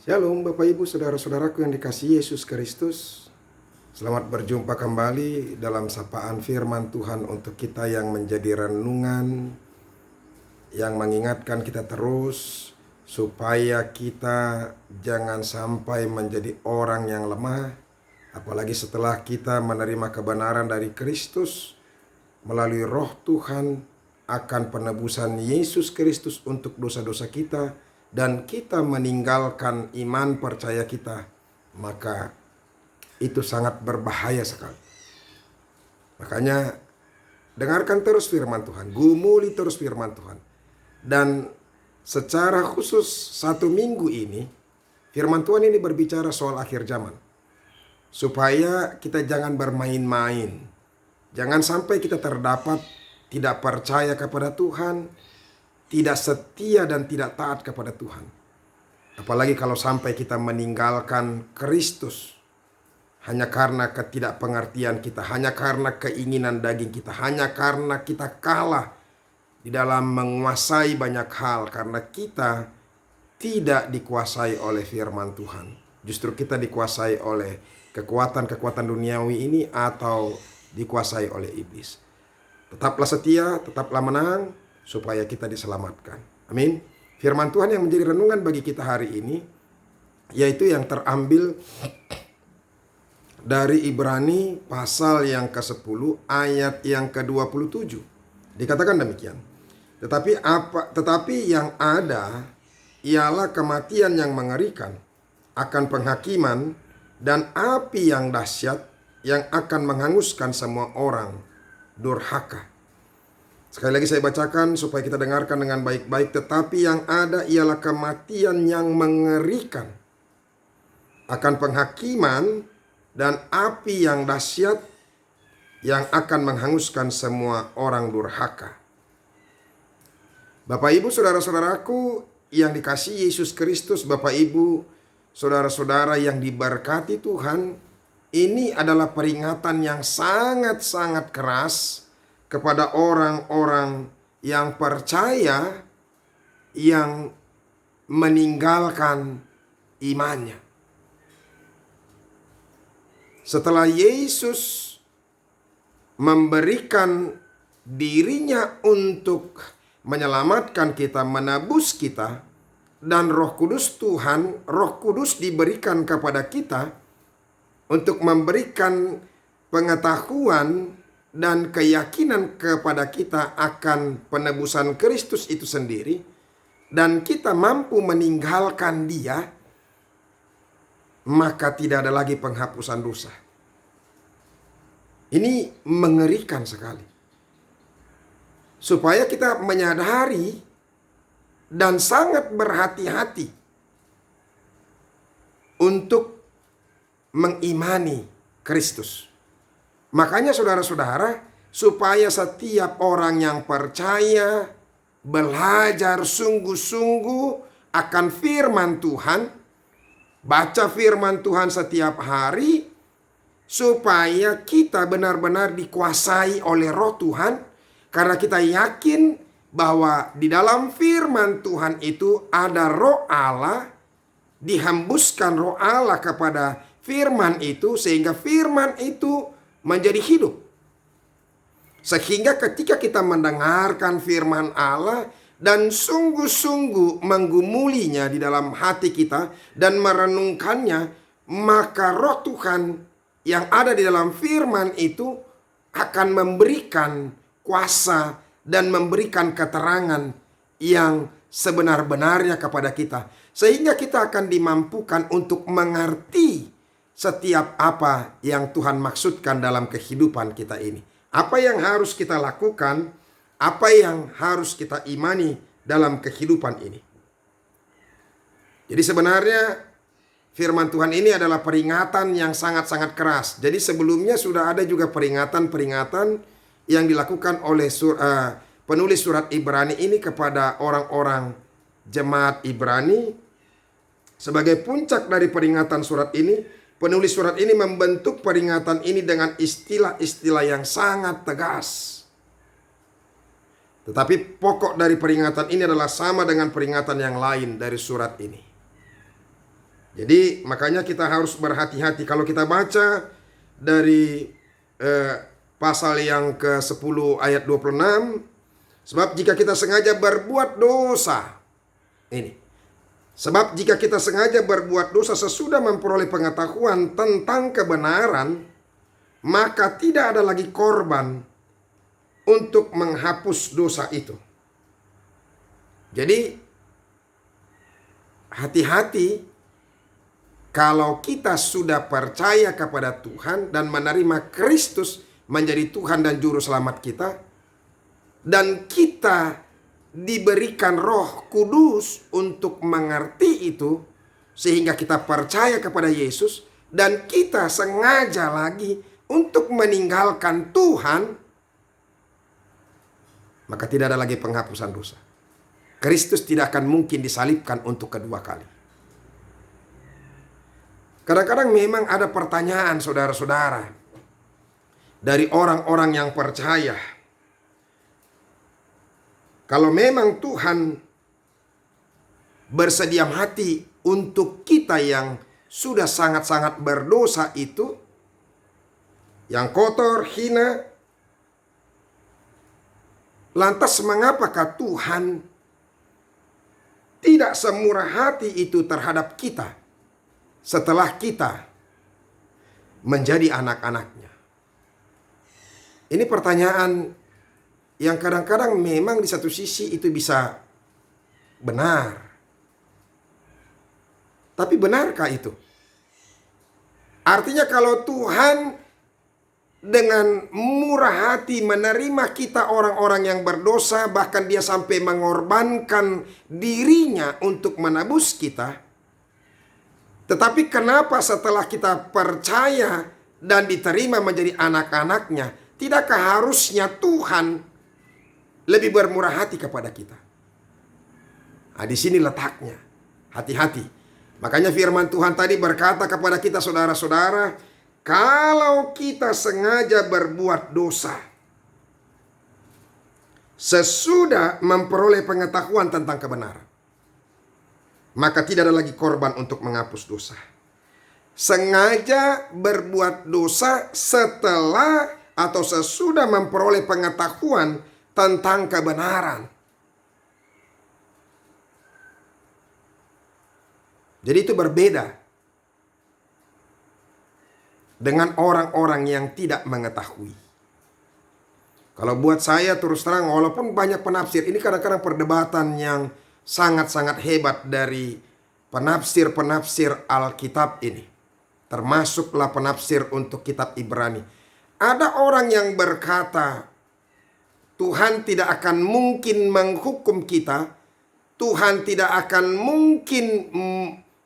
Shalom Bapak Ibu Saudara-saudaraku yang dikasihi Yesus Kristus. Selamat berjumpa kembali dalam sapaan firman Tuhan untuk kita yang menjadi renungan, yang mengingatkan kita terus supaya kita jangan sampai menjadi orang yang lemah, apalagi setelah kita menerima kebenaran dari Kristus melalui Roh Tuhan akan penebusan Yesus Kristus untuk dosa-dosa kita, dan kita meninggalkan iman percaya kita, maka itu sangat berbahaya sekali. Makanya dengarkan terus firman Tuhan, gumuli terus firman Tuhan. Dan secara khusus 1 minggu ini, firman Tuhan ini berbicara soal akhir zaman. Supaya kita jangan bermain-main. Jangan sampai kita terdapat tidak percaya kepada Tuhan, tidak setia dan tidak taat kepada Tuhan. Apalagi kalau sampai kita meninggalkan Kristus hanya karena ketidakpengertian kita, hanya karena keinginan daging kita, hanya karena kita kalah di dalam menguasai banyak hal, karena kita tidak dikuasai oleh firman Tuhan. Justru kita dikuasai oleh kekuatan-kekuatan duniawi ini atau dikuasai oleh iblis. Tetaplah setia, tetaplah menang, supaya kita diselamatkan. Amin. Firman Tuhan yang menjadi renungan bagi kita hari ini, yaitu yang terambil dari Ibrani pasal yang ke-10 ayat yang ke-27. Dikatakan demikian. Tetapi yang ada ialah kematian yang mengerikan, akan penghakiman dan api yang dahsyat yang akan menghanguskan semua orang durhaka. Sekali lagi saya bacakan supaya kita dengarkan dengan baik-baik. Tetapi yang ada ialah kematian yang mengerikan, akan penghakiman dan api yang dahsyat yang akan menghanguskan semua orang durhaka. Bapak Ibu saudara-saudaraku yang dikasihi Yesus Kristus, Bapak Ibu saudara-saudara yang diberkati Tuhan, ini adalah peringatan yang sangat-sangat keras kepada orang-orang yang percaya, yang meninggalkan imannya. Setelah Yesus memberikan dirinya untuk menyelamatkan kita, menebus kita, dan Roh Kudus Tuhan, Roh Kudus diberikan kepada kita untuk memberikan pengetahuan dan keyakinan kepada kita akan penebusan Kristus itu sendiri, dan kita mampu meninggalkan Dia, maka tidak ada lagi penghapusan dosa. Ini mengerikan sekali. Supaya kita menyadari dan sangat berhati-hati untuk mengimani Kristus. Makanya saudara-saudara, supaya setiap orang yang percaya belajar sungguh-sungguh akan firman Tuhan, baca firman Tuhan setiap hari, supaya kita benar-benar dikuasai oleh Roh Tuhan, karena kita yakin bahwa di dalam firman Tuhan itu ada Roh Allah, dihembuskan Roh Allah kepada firman itu, sehingga firman itu menjadi hidup. Sehingga ketika kita mendengarkan firman Allah dan sungguh-sungguh menggumulinya di dalam hati kita dan merenungkannya, maka Roh Tuhan yang ada di dalam firman itu akan memberikan kuasa dan memberikan keterangan yang sebenar-benarnya kepada kita, sehingga kita akan dimampukan untuk mengerti setiap apa yang Tuhan maksudkan dalam kehidupan kita ini. Apa yang harus kita lakukan, apa yang harus kita imani dalam kehidupan ini. Jadi sebenarnya firman Tuhan ini adalah peringatan yang sangat-sangat keras. Jadi sebelumnya sudah ada juga peringatan-peringatan yang dilakukan oleh penulis surat Ibrani ini kepada orang-orang jemaat Ibrani. Sebagai puncak dari peringatan surat ini, penulis surat ini membentuk peringatan ini dengan istilah-istilah yang sangat tegas. Tetapi pokok dari peringatan ini adalah sama dengan peringatan yang lain dari surat ini. Jadi makanya kita harus berhati-hati kalau kita baca dari pasal yang ke-10 ayat 26. Sebab jika kita sengaja berbuat dosa, ini. Sebab jika kita sengaja berbuat dosa sesudah memperoleh pengetahuan tentang kebenaran, maka tidak ada lagi korban untuk menghapus dosa itu. Jadi hati-hati kalau kita sudah percaya kepada Tuhan dan menerima Kristus menjadi Tuhan dan Juru Selamat kita, dan kita diberikan Roh Kudus untuk mengerti itu, sehingga kita percaya kepada Yesus, dan kita sengaja lagi untuk meninggalkan Tuhan, maka tidak ada lagi penghapusan dosa. Kristus tidak akan mungkin disalibkan untuk kedua kali. Kadang-kadang memang ada pertanyaan saudara-saudara dari orang-orang yang percaya. Kalau memang Tuhan bersedia hati untuk kita yang sudah sangat-sangat berdosa itu, yang kotor, hina, lantas mengapakah Tuhan tidak semurah hati itu terhadap kita setelah kita menjadi anak-anaknya? Ini pertanyaan yang kadang-kadang memang di satu sisi itu bisa benar. Tapi benarkah itu? Artinya kalau Tuhan dengan murah hati menerima kita orang-orang yang berdosa, bahkan dia sampai mengorbankan dirinya untuk menebus kita. Tetapi kenapa setelah kita percaya dan diterima menjadi anak-anaknya, tidakkah harusnya Tuhan lebih bermurah hati kepada kita? Nah, di sini letaknya. Hati-hati. Makanya firman Tuhan tadi berkata kepada kita saudara-saudara, kalau kita sengaja berbuat dosa sesudah memperoleh pengetahuan tentang kebenaran, maka tidak ada lagi korban untuk menghapus dosa. Sengaja berbuat dosa setelah atau sesudah memperoleh pengetahuan tentang kebenaran. Jadi itu berbeda dengan orang-orang yang tidak mengetahui. Kalau buat saya terus terang, walaupun banyak penafsir, ini kadang-kadang perdebatan yang sangat-sangat hebat dari penafsir-penafsir Alkitab ini. Termasuklah penafsir untuk kitab Ibrani. Ada orang yang berkata, Tuhan tidak akan mungkin menghukum kita. Tuhan tidak akan mungkin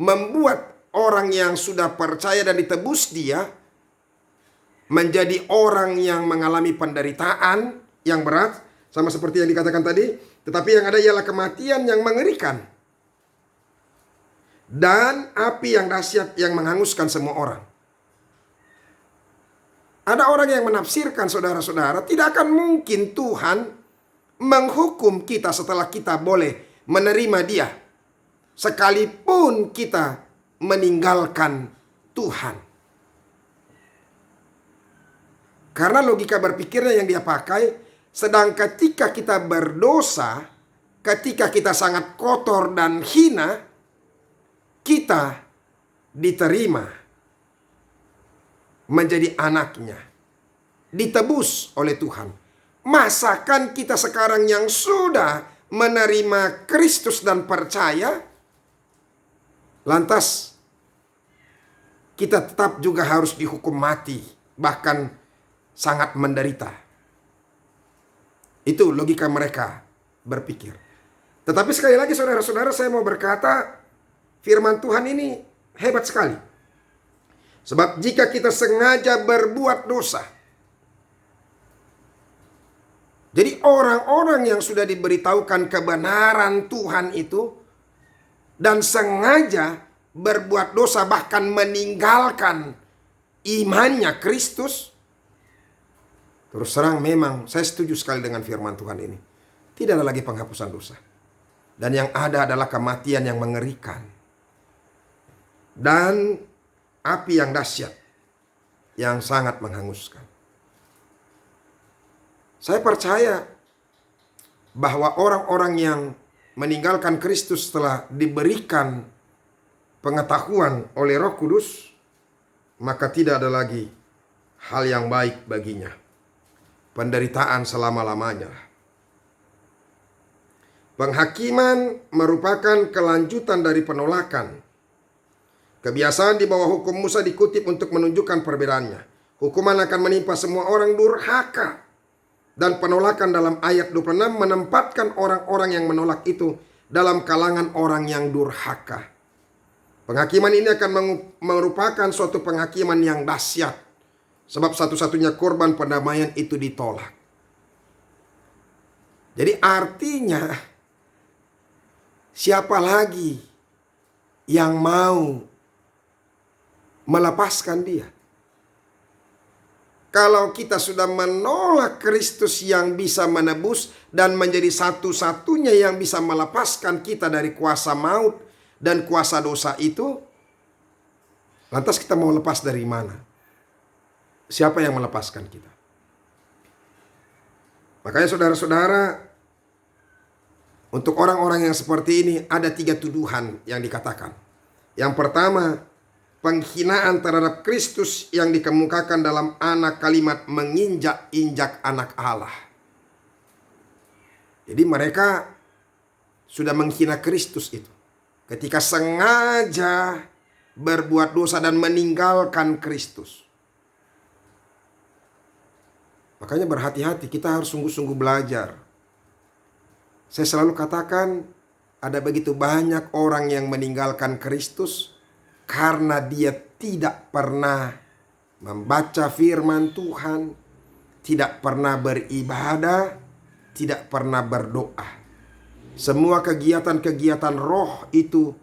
membuat orang yang sudah percaya dan ditebus dia menjadi orang yang mengalami penderitaan yang berat, sama seperti yang dikatakan tadi. Tetapi yang ada ialah kematian yang mengerikan dan api yang dahsyat yang menghanguskan semua orang. Ada orang yang menafsirkan, saudara-saudara, tidak akan mungkin Tuhan menghukum kita setelah kita boleh menerima dia, sekalipun kita meninggalkan Tuhan. Karena logika berpikirnya yang dia pakai, sedang ketika kita berdosa, ketika kita sangat kotor dan hina, kita diterima menjadi anaknya, ditebus oleh Tuhan. Masakan kita sekarang yang sudah menerima Kristus dan percaya, lantas kita tetap juga harus dihukum mati, bahkan sangat menderita. Itu logika mereka berpikir. Tetapi sekali lagi saudara-saudara, saya mau berkata, firman Tuhan ini hebat sekali. Sebab jika kita sengaja berbuat dosa, jadi orang-orang yang sudah diberitahukan kebenaran Tuhan itu dan sengaja berbuat dosa, bahkan meninggalkan imannya Kristus, terus terang memang saya setuju sekali dengan firman Tuhan ini. Tidak ada lagi penghapusan dosa. Dan yang ada adalah kematian yang mengerikan. dan api yang dahsyat yang sangat menghanguskan. Saya percaya bahwa orang-orang yang meninggalkan Kristus setelah diberikan pengetahuan oleh Roh Kudus, maka tidak ada lagi hal yang baik baginya. Penderitaan selama-lamanya. Penghakiman merupakan kelanjutan dari penolakan. Kebiasaan di bawah hukum Musa dikutip untuk menunjukkan perbedaannya. Hukuman akan menimpa semua orang durhaka. Dan penolakan dalam ayat 26 menempatkan orang-orang yang menolak itu dalam kalangan orang yang durhaka. Penghakiman ini akan merupakan suatu penghakiman yang dahsyat. Sebab satu-satunya korban pendamaian itu ditolak. Jadi artinya, siapa lagi yang mau melepaskan dia? Kalau kita sudah menolak Kristus yang bisa menebus dan menjadi satu-satunya yang bisa melepaskan kita dari kuasa maut dan kuasa dosa itu, lantas kita mau lepas dari mana? Siapa yang melepaskan kita? Makanya saudara-saudara, untuk orang-orang yang seperti ini ada 3 tuduhan yang dikatakan. Yang pertama, penghinaan terhadap Kristus yang dikemukakan dalam anak kalimat menginjak-injak anak Allah. Jadi mereka sudah menghina Kristus itu ketika sengaja berbuat dosa dan meninggalkan Kristus. Makanya berhati-hati, kita harus sungguh-sungguh belajar. Saya selalu katakan, ada begitu banyak orang yang meninggalkan Kristus karena dia tidak pernah membaca firman Tuhan, tidak pernah beribadah, tidak pernah berdoa. Semua kegiatan-kegiatan roh itu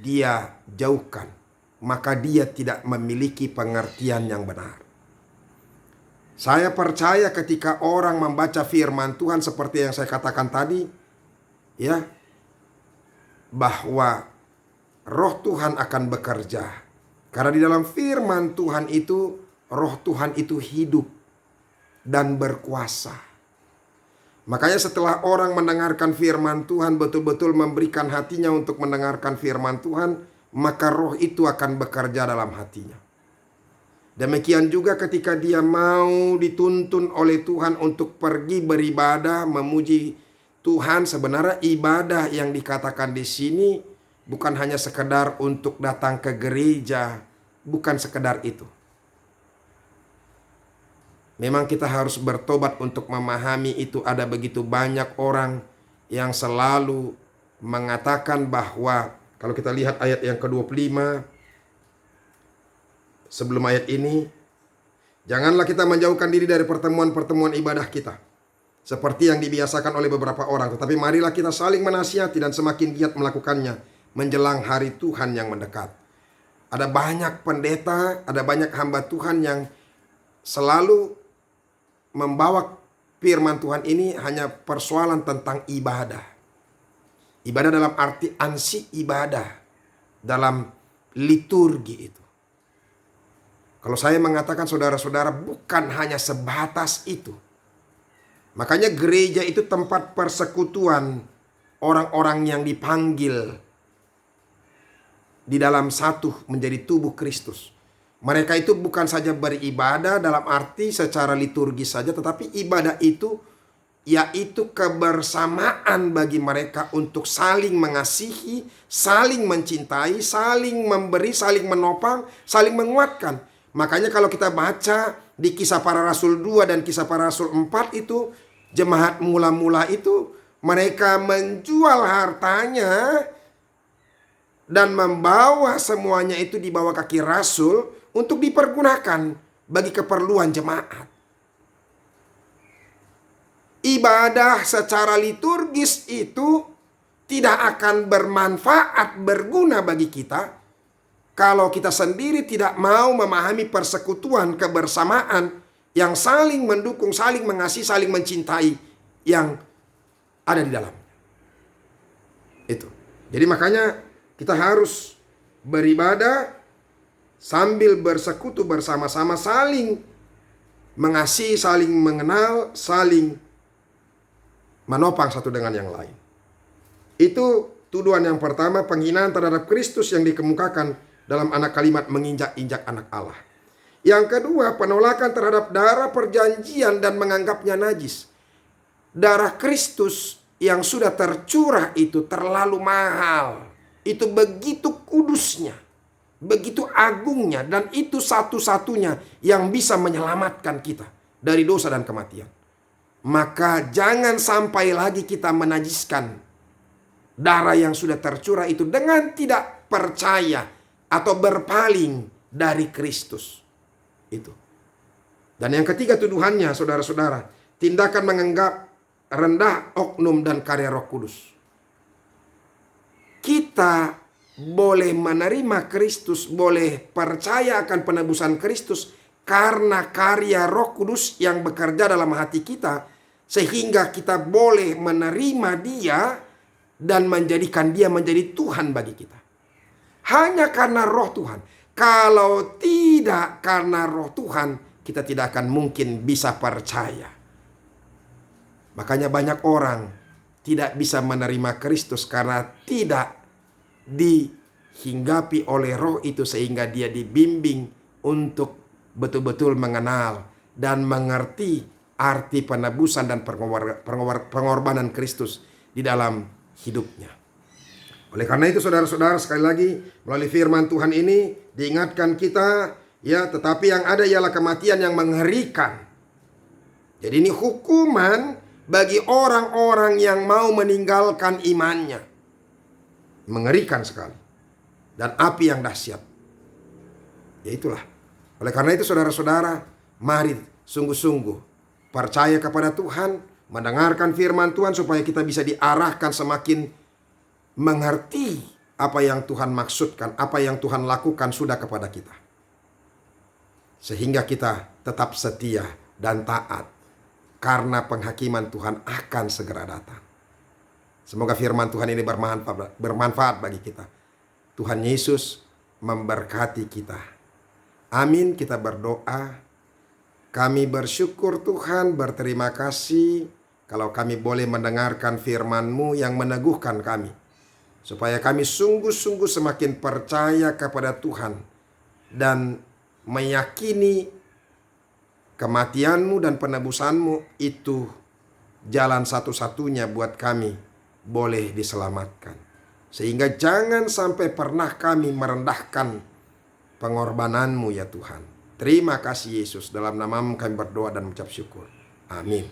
dia jauhkan. Maka dia tidak memiliki pengertian yang benar. Saya percaya ketika orang membaca firman Tuhan seperti yang saya katakan tadi, ya, bahwa Roh Tuhan akan bekerja. Karena di dalam firman Tuhan itu, Roh Tuhan itu hidup dan berkuasa. Makanya setelah orang mendengarkan firman Tuhan, betul-betul memberikan hatinya untuk mendengarkan firman Tuhan, maka roh itu akan bekerja dalam hatinya. Demikian juga ketika dia mau dituntun oleh Tuhan untuk pergi beribadah, memuji Tuhan, sebenarnya ibadah yang dikatakan di sini bukan hanya sekedar untuk datang ke gereja, bukan sekedar itu. Memang kita harus bertobat untuk memahami itu. Ada begitu banyak orang yang selalu mengatakan bahwa, kalau kita lihat ayat yang ke-25, sebelum ayat ini, janganlah kita menjauhkan diri dari pertemuan-pertemuan ibadah kita, seperti yang dibiasakan oleh beberapa orang. Tetapi marilah kita saling menasihati dan semakin giat melakukannya menjelang hari Tuhan yang mendekat. Ada banyak pendeta, ada banyak hamba Tuhan yang selalu membawa firman Tuhan ini hanya persoalan tentang ibadah. Ibadah dalam arti ansi ibadah, dalam liturgi itu. Kalau saya mengatakan saudara-saudara, bukan hanya sebatas itu. Makanya gereja itu tempat persekutuan orang-orang yang dipanggil di dalam satu menjadi tubuh Kristus. Mereka itu bukan saja beribadah dalam arti secara liturgis saja, tetapi ibadah itu yaitu kebersamaan bagi mereka untuk saling mengasihi, saling mencintai, saling memberi, saling menopang, saling menguatkan. Makanya kalau kita baca di Kisah Para Rasul 2 dan Kisah Para Rasul 4 itu, jemaat mula-mula itu mereka menjual hartanya dan membawa semuanya itu di bawah kaki Rasul untuk dipergunakan bagi keperluan jemaat. Ibadah secara liturgis itu tidak akan bermanfaat, berguna bagi kita kalau kita sendiri tidak mau memahami persekutuan, kebersamaan yang saling mendukung, saling mengasihi, saling mencintai yang ada di dalam. Itu. Jadi makanya kita harus beribadah, sambil bersekutu bersama-sama, saling mengasihi, saling mengenal, saling menopang satu dengan yang lain. Itu tuduhan yang pertama, penghinaan terhadap Kristus yang dikemukakan dalam anak kalimat menginjak-injak anak Allah. Yang kedua, penolakan terhadap darah perjanjian dan menganggapnya najis. Darah Kristus yang sudah tercurah itu terlalu mahal. Itu begitu kudusnya, begitu agungnya, dan itu satu-satunya yang bisa menyelamatkan kita dari dosa dan kematian. Maka jangan sampai lagi kita menajiskan darah yang sudah tercurah itu dengan tidak percaya atau berpaling dari Kristus. Itu. Dan yang ketiga tuduhannya, saudara-saudara, tindakan menganggap rendah oknum dan karya Roh Kudus. Kita boleh menerima Kristus, boleh percaya akan penebusan Kristus karena karya Roh Kudus yang bekerja dalam hati kita, sehingga kita boleh menerima Dia dan menjadikan Dia menjadi Tuhan bagi kita. Hanya karena Roh Tuhan. Kalau tidak karena Roh Tuhan, kita tidak akan mungkin bisa percaya. Makanya banyak orang tidak bisa menerima Kristus karena tidak dihinggapi oleh Roh itu, sehingga dia dibimbing untuk betul-betul mengenal dan mengerti arti penebusan dan pengorbanan Kristus di dalam hidupnya. Oleh karena itu, saudara-saudara, sekali lagi melalui firman Tuhan ini diingatkan kita, ya, tetapi yang ada ialah kematian yang mengerikan. Jadi ini hukuman bagi orang-orang yang mau meninggalkan imannya. Mengerikan sekali. Dan api yang dahsyat. Ya itulah. Oleh karena itu, saudara-saudara, mari sungguh-sungguh percaya kepada Tuhan, mendengarkan firman Tuhan supaya kita bisa diarahkan semakin mengerti apa yang Tuhan maksudkan, apa yang Tuhan lakukan sudah kepada kita. Sehingga kita tetap setia dan taat. Karena penghakiman Tuhan akan segera datang. Semoga firman Tuhan ini bermanfaat bagi kita. Tuhan Yesus memberkati kita. Amin. Kita berdoa. Kami bersyukur Tuhan, berterima kasih kalau kami boleh mendengarkan firman-Mu yang meneguhkan kami. Supaya kami sungguh-sungguh semakin percaya kepada Tuhan. Dan meyakini kematian-Mu dan penebusan-Mu itu jalan satu-satunya buat kami boleh diselamatkan. Sehingga jangan sampai pernah kami merendahkan pengorbanan-Mu ya Tuhan. Terima kasih Yesus. Dalam nama-Mu kami berdoa dan mengucap syukur. Amin.